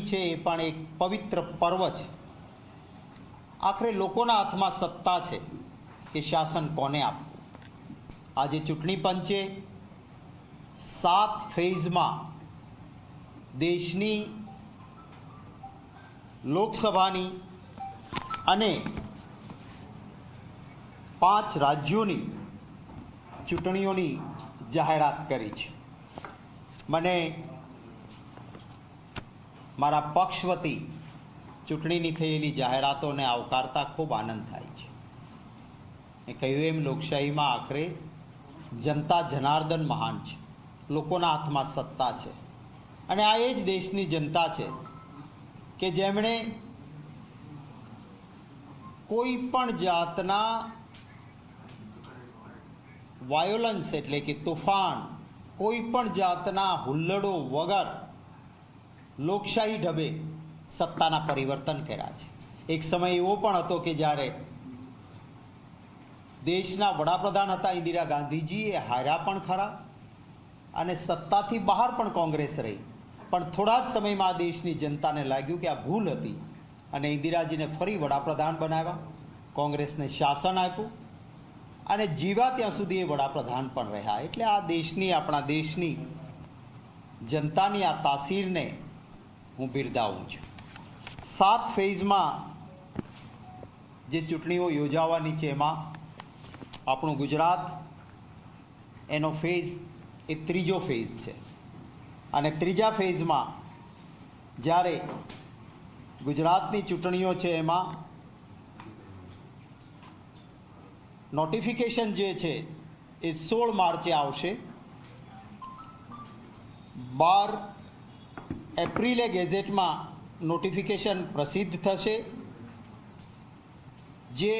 છે એ પણ એક પવિત્ર પર્વ છે। આખરે લોકોના હાથમાં સત્તા છે કે શાસન કોને આપવું। આજે ચૂંટણી પંચે 7 ફેઝમાં દેશની લોકસભાની અને 5 રાજ્યોની ચૂંટણીઓની જાહેરાત કરી છે। મને મારા પક્ષ વતી ચૂંટણીની થયેલી જાહેરાતોને આવકારતા ખૂબ આનંદ થાય છે। મેં કહ્યું એમ લોકશાહીમાં આખરે જનતા જનાર્દન મહાન છે। લોકોના હાથમાં સત્તા છે અને આ એ જ દેશની જનતા છે કે જેમણે કોઈ પણ જાતના વાયોલન્સ એટલે કે તોફાન, કોઈ પણ જાતના હુલ્લડો વગર લોકશાહી ઢબે સત્તાના પરિવર્તન કર્યા છે। એક સમય એવો પણ હતો કે જ્યારે દેશના વડાપ્રધાન હતા ઇન્દિરા ગાંધીજી, એ હાર્યા પણ ખરા અને સત્તાથી બહાર પણ કોંગ્રેસ રહી, પણ થોડા જ સમયમાં આ દેશની જનતાને લાગ્યું કે આ ભૂલ હતી અને ઇન્દિરાજીને ફરી વડાપ્રધાન બનાવ્યા, કોંગ્રેસને શાસન આપ્યું અને જીવા ત્યાં સુધી એ વડાપ્રધાન પણ રહ્યા। એટલે આ દેશની, આપણા દેશની જનતાની આ તાસીરને હું બિરદાવું છું। 7 ફેઝમાં જે ચૂંટણીઓ યોજાવાની છે એમાં આપણું ગુજરાત એનો ફેઝ એ 3જો ફેઝ છે અને 3જા ફેઝમાં જ્યારે ગુજરાતની ચૂંટણીઓ છે એમાં નોટિફિકેશન જે છે એ 16 માર્ચે આવશે। 12 એપ્રિલે ગેઝેટમાં નોટિફિકેશન પ્રસિદ્ધ થશે। જે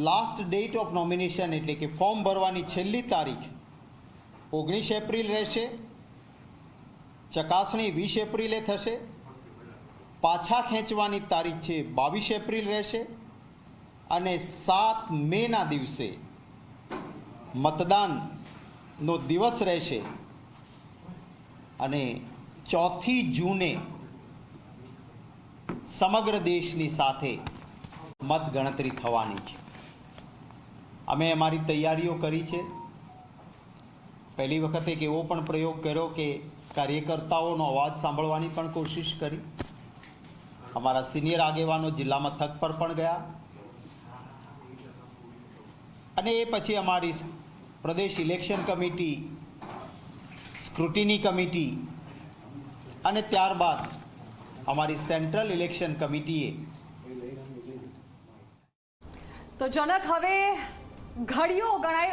લાસ્ટ ડેટ ઓફ નોમિનેશન એટલે કે ફોર્મ ભરવાની છેલ્લી તારીખ 19 એપ્રિલ રહેશે। ચકાસણી 20 એપ્રિલે થશે। પાછા ખેંચવાની તારીખ છે 22 એપ્રિલ રહેશે અને 7 મેના દિવસે મતદાનનો દિવસ રહેશે અને 4 જૂને સમગ્ર દેશની સાથે મતગણતરી થવાની છે। અમે અમારી તૈયારીઓ કરી છે। પહેલી વખત એક એવો પણ પ્રયોગ કર્યો કે કાર્યકર્તાઓનો અવાજ સાંભળવાની પણ કોશિશ કરી। અમારા સિનિયર આગેવાનો જિલ્લા મથક પર પણ ગયા અને એ પછી અમારી પ્રદેશ ઇલેક્શન કમિટી, સ્ક્રુટિની કમિટી અને ત્યારબાદ અમારી સેન્ટ્રલ ઇલેક્શન કમિટીએ તો જનક હવે ઘડીઓ ગણાઈ